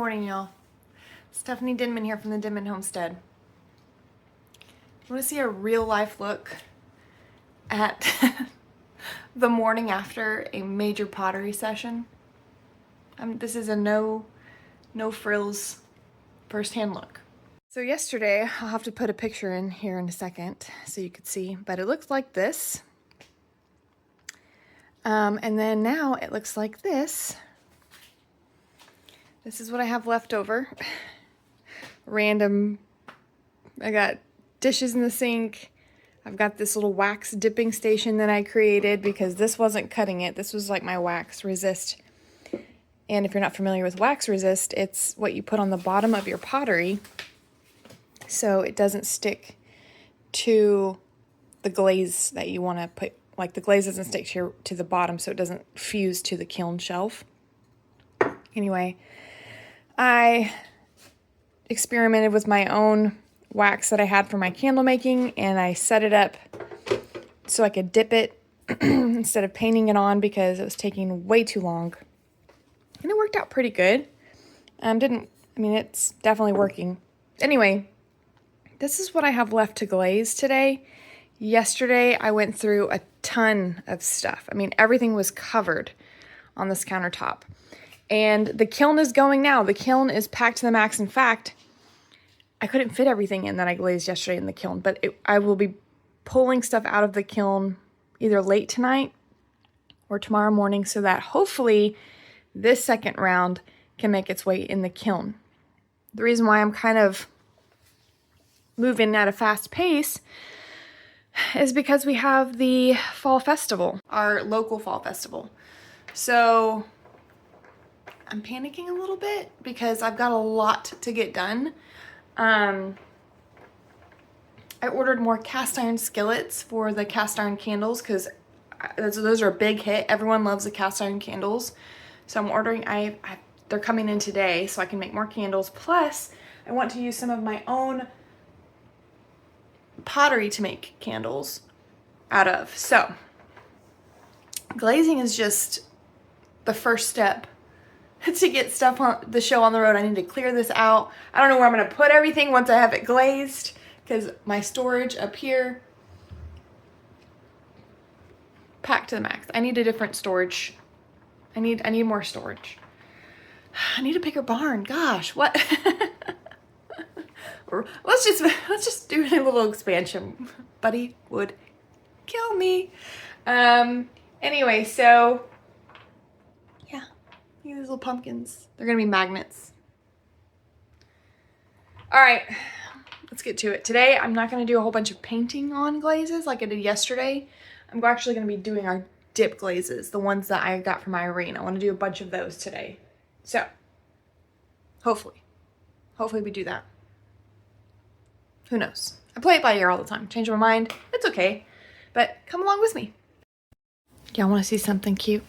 morning, y'all. Stephanie Denman here from the Denman Homestead. Want to see a real life look at the morning after a major pottery session? This is a no frills firsthand look. So yesterday, I'll have to put a picture in here in a second so you could see, but it looks like this. And then now it looks like this. This is what I have left over. Random, I got dishes in the sink. I've got this little wax dipping station that I created because this wasn't cutting it. This was like my wax resist. And if you're not familiar with wax resist, it's what you put on the bottom of your pottery so it doesn't stick to the glaze that you want to put. Like the glaze doesn't stick to the bottom so it doesn't fuse to the kiln shelf. Anyway, I experimented with my own wax that I had for my candle making, and I set it up so I could dip it instead of painting it on because it was taking way too long. And it worked out pretty good. It's definitely working. Anyway, this is what I have left to glaze today. Yesterday, I went through a ton of stuff. Everything was covered on this countertop. And the kiln is going now. The kiln is packed to the max. In fact, I couldn't fit everything in that I glazed yesterday in the kiln, but I will be pulling stuff out of the kiln either late tonight or tomorrow morning so that hopefully this second round can make its way in the kiln. The reason why I'm kind of moving at a fast pace is because we have the fall festival, our local fall festival. So I'm panicking a little bit because I've got a lot to get done. I ordered more cast iron skillets for the cast iron candles because those are a big hit. Everyone loves the cast iron candles. So I'm ordering, they're coming in today so I can make more candles. Plus, I want to use some of my own pottery to make candles out of. So glazing is just the first step to get stuff on the show on the road. I need to clear this out. I don't know where I'm going to put everything once I have it glazed because my storage up here packed to the max. I need a different storage. I need more storage. I need a bigger barn. Gosh, what? Let's just do a little expansion. Buddy would kill me. Anyway, so yeah, these little pumpkins. They're gonna be magnets. All right, let's get to it. Today, I'm not gonna do a whole bunch of painting on glazes like I did yesterday. I'm actually gonna be doing our dip glazes, the ones that I got from Irene. I want to do a bunch of those today. So, hopefully we do that. Who knows? I play it by ear all the time. Change my mind. It's okay. But come along with me. Y'all want to see something cute?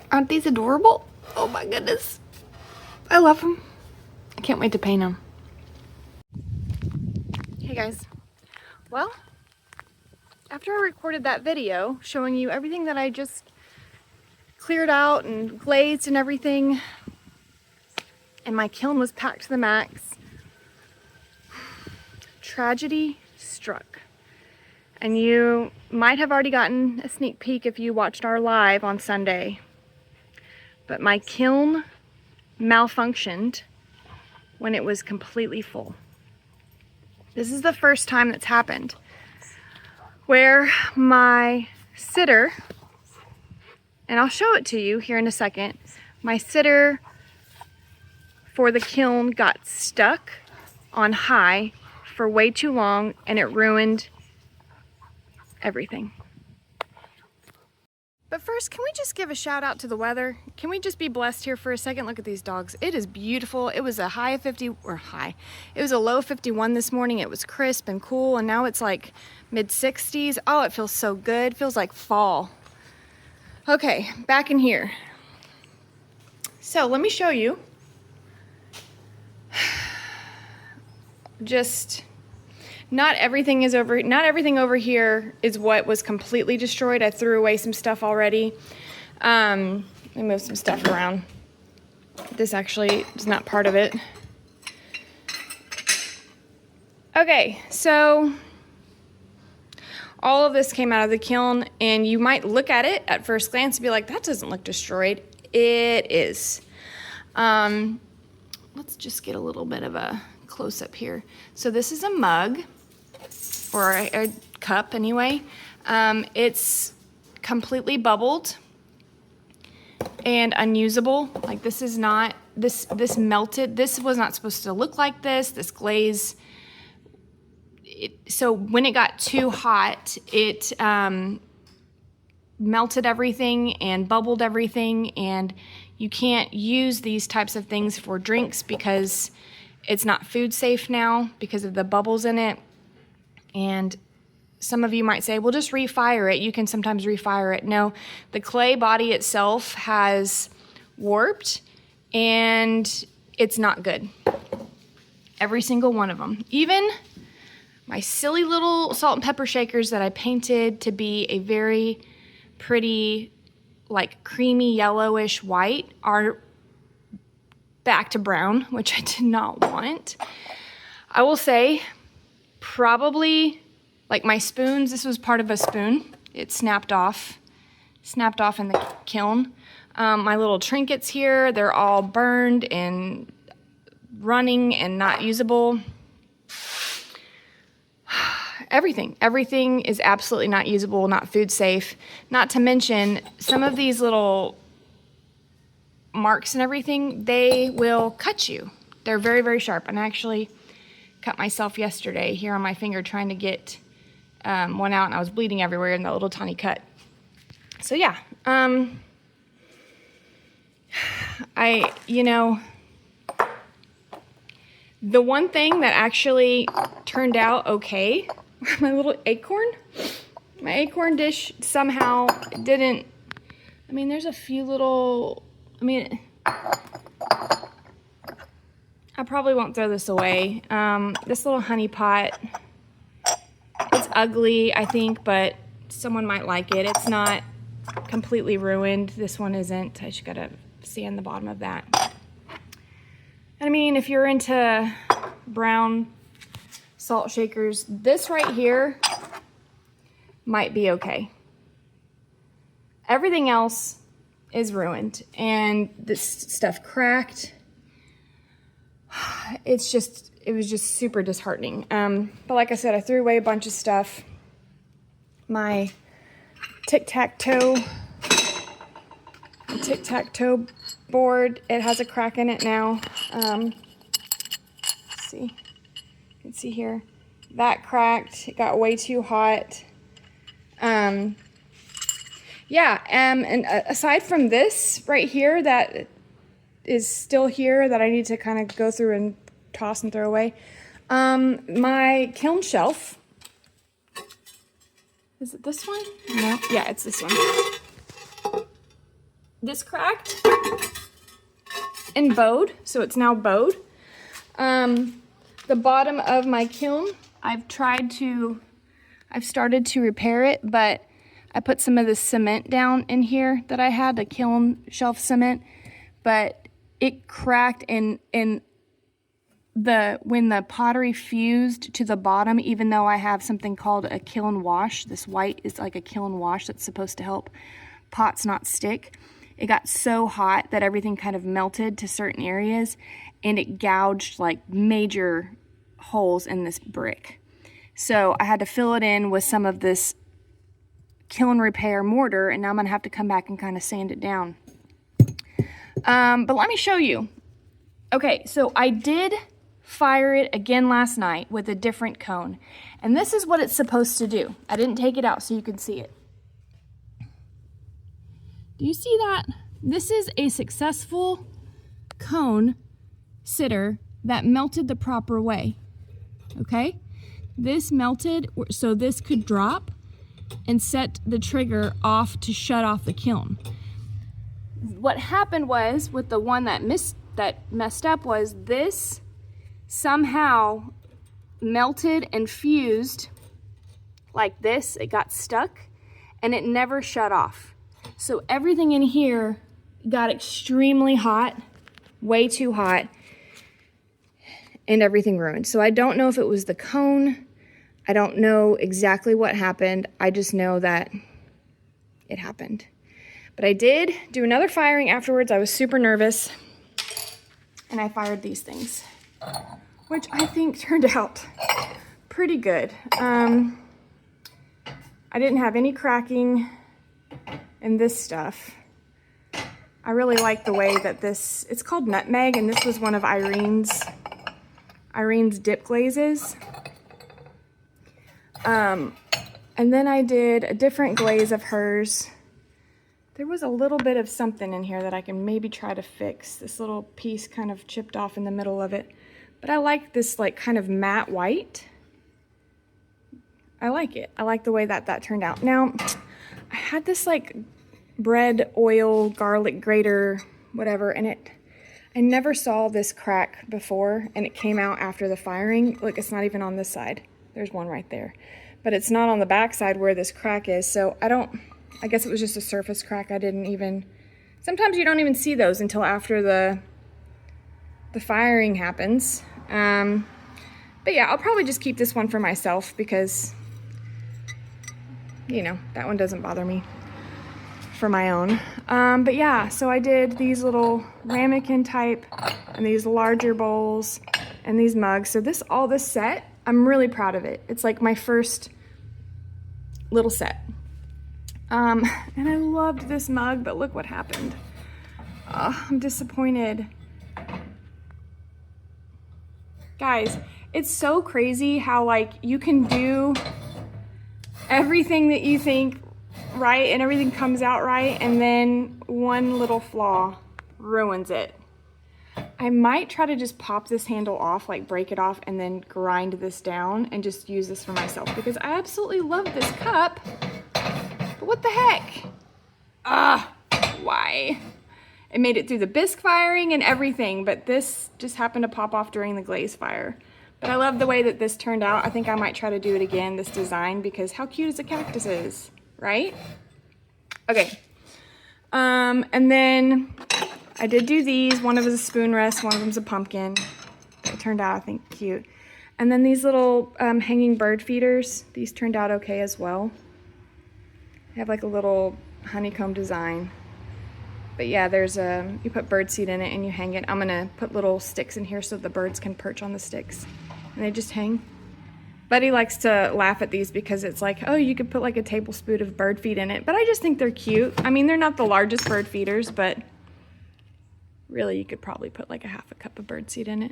Aren't these adorable? Oh my goodness. I love them. I can't wait to paint them. Hey guys. Well, after I recorded that video showing you everything that I just cleared out and glazed and everything, and my kiln was packed to the max, tragedy struck. And you might have already gotten a sneak peek if you watched our live on Sunday. But my kiln malfunctioned when it was completely full. This is the first time that's happened where my sitter, and I'll show it to you here in a second, my sitter for the kiln got stuck on high for way too long and it ruined everything. But first, can we just give a shout out to the weather? Can we just be blessed here for a second? Look at these dogs. It is beautiful. It was a high of 50, it was a low of 51 this morning. It was crisp and cool, and now it's like mid 60s. Oh, it feels so good. Feels like fall. Okay, back in here. So let me show you. Just not everything over here is what was completely destroyed. I threw away some stuff already. Let me move some stuff around. This actually is not part of it. Okay, so all of this came out of the kiln, and you might look at it at first glance and be like, that doesn't look destroyed. It is. Let's just get a little bit of a close-up here. So this is a mug, or a cup anyway. It's completely bubbled and unusable. Like, this is not, this melted. This was not supposed to look like this. This glaze, so when it got too hot, it melted everything and bubbled everything, and you can't use these types of things for drinks because it's not food safe now because of the bubbles in it. And some of you might say, well, just refire it. You can sometimes refire it. No, the clay body itself has warped, and it's not good. Every single one of them. Even my silly little salt and pepper shakers that I painted to be a very pretty, like creamy yellowish white, are back to brown, which I did not want. I will say, probably, like my spoons, this was part of a spoon. It snapped off in the kiln. My little trinkets here, they're all burned and running and not usable. Everything is absolutely not usable, not food safe. Not to mention, some of these little marks and everything, they will cut you. They're very, very sharp. And I actually cut myself yesterday here on my finger trying to get one out, and I was bleeding everywhere in that little tiny cut. So yeah, the one thing that actually turned out okay, my little acorn. My acorn dish somehow didn't, there's a few little, I probably won't throw this away. This little honey pot, it's ugly, I think, but someone might like it. It's not completely ruined. This one isn't. I just gotta sand the bottom of that. If you're into brown salt shakers, this right here might be okay. Everything else is ruined, and this stuff cracked. It was just super disheartening. But like I said, I threw away a bunch of stuff. My tic-tac-toe board, it has a crack in it now. Let's see. You can see here. That cracked. It got way too hot. And aside from this right here that is still here that I need to kind of go through and toss and throw away, my kiln shelf. Is it this one? No. Yeah, it's this one. This cracked and bowed, so it's now bowed. The bottom of my kiln, I've started to repair it, but I put some of the cement down in here that I had, the kiln shelf cement, but it cracked when the pottery fused to the bottom, even though I have something called a kiln wash. This white is like a kiln wash that's supposed to help pots not stick. It got so hot that everything kind of melted to certain areas, and it gouged like major holes in this brick. So I had to fill it in with some of this kiln repair mortar, and now I'm gonna have to come back and kind of sand it down. But let me show you. Okay, so I did fire it again last night with a different cone, and this is what it's supposed to do. I didn't take it out so you can see it. Do you see that? This is a successful cone sitter that melted the proper way. Okay? This melted so this could drop and set the trigger off to shut off the kiln. What happened was, with the one that messed up, was this somehow melted and fused like this. It got stuck and it never shut off. So everything in here got extremely hot way too hot, and everything ruined. So I don't know if it was the cone. I don't know exactly what happened. I just know that it happened. But I did do another firing afterwards. I was super nervous, and I fired these things, which I think turned out pretty good. I didn't have any cracking in this stuff. I really like the way that this, it's called nutmeg, and this was one of Irene's dip glazes. And then I did a different glaze of hers. There was a little bit of something in here that I can maybe try to fix. This little piece kind of chipped off in the middle of it. But I like this like kind of matte white. I like it. I like the way that that turned out. Now, I had this like bread oil garlic grater, whatever, and I never saw this crack before, and it came out after the firing. Look, it's not even on this side. There's one right there. But it's not on the back side where this crack is, so I guess it was just a surface crack. Sometimes you don't even see those until after the firing happens. But yeah, I'll probably just keep this one for myself because, you know, that one doesn't bother me for my own. But yeah, so I did these little ramekin type and these larger bowls and these mugs. So all this set, I'm really proud of it. It's like my first little set. And I loved this mug, but look what happened. I'm disappointed. Guys, it's so crazy how like you can do everything that you think right and everything comes out right, and then one little flaw ruins it. I might try to just pop this handle off, like break it off, and then grind this down and just use this for myself because I absolutely love this cup. But what the heck? Why? It made it through the bisque firing and everything, but this just happened to pop off during the glaze fire. But I love the way that this turned out. I think I might try to do it again, this design, because how cute is a cactus is, right? Okay. And then I did do these. One of them is a spoon rest, one of them's a pumpkin. It turned out, I think, cute. And then these little hanging bird feeders, these turned out okay as well. They have like a little honeycomb design. But yeah, you put birdseed in it and you hang it. I'm gonna put little sticks in here so the birds can perch on the sticks. And they just hang. Buddy likes to laugh at these because it's like, oh, you could put like a tablespoon of bird feed in it. But I just think they're cute. I mean, they're not the largest bird feeders, but really you could probably put like a half a cup of birdseed in it.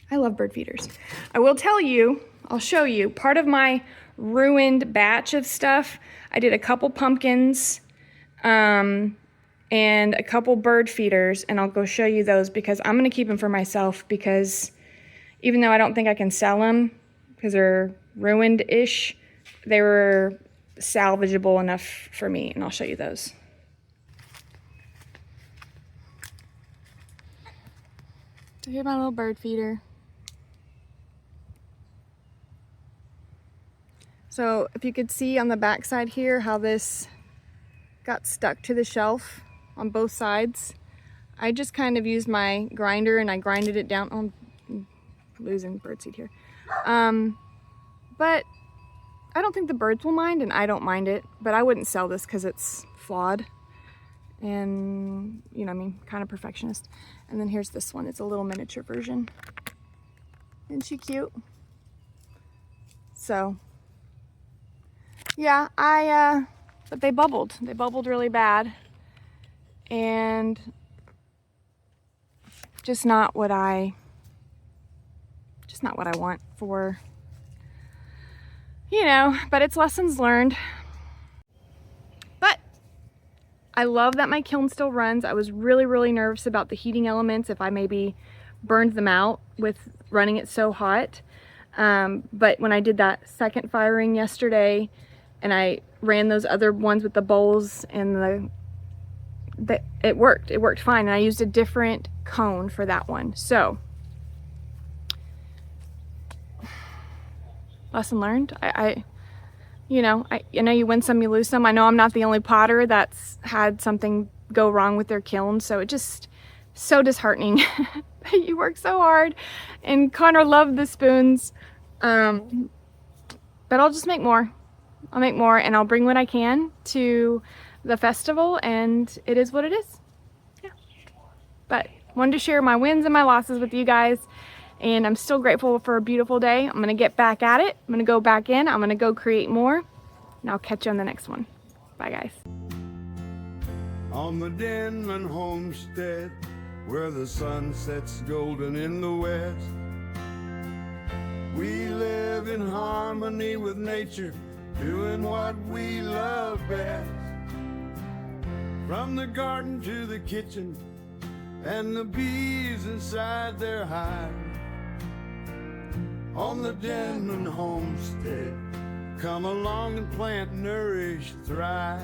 I love bird feeders. I will tell you, I'll show you, part of my ruined batch of stuff, I did a couple pumpkins, and a couple bird feeders, and I'll go show you those because I'm going to keep them for myself because even though I don't think I can sell them because they're ruined-ish, they were salvageable enough for me, and I'll show you those. So here's my little bird feeder. So if you could see on the back side here how this got stuck to the shelf on both sides. I just kind of used my grinder and I grinded it down. Oh, I'm losing birdseed here. But I don't think the birds will mind, and I don't mind it, but I wouldn't sell this because it's flawed and, you know what I mean, kind of perfectionist. And then here's this one. It's a little miniature version. Isn't she cute? So yeah, but they bubbled. They bubbled really bad. And just not what I want for, you know, but it's lessons learned. But I love that my kiln still runs. I was really, really nervous about the heating elements if I maybe burned them out with running it so hot. But when I did that second firing yesterday and I ran those other ones with the bowls and it worked fine, and I used a different cone for that one. So lesson learned. I know you win some, you lose some. I know I'm not the only potter that's had something go wrong with their kiln, so so disheartening. You work so hard, and Connor loved the spoons, but I'll just make more. I'll make more, and I'll bring what I can to the festival, and it is what it is. Yeah. But wanted to share my wins and my losses with you guys, and I'm still grateful for a beautiful day. I'm gonna get back at it. I'm gonna go back in. I'm gonna go create more, and I'll catch you on the next one. Bye, guys. On the Denman Homestead, where the sun sets golden in the west, we live in harmony with nature, doing what we love best. From the garden to the kitchen, and the bees inside their hive. On the Denman Homestead, come along and plant, nourish, thrive.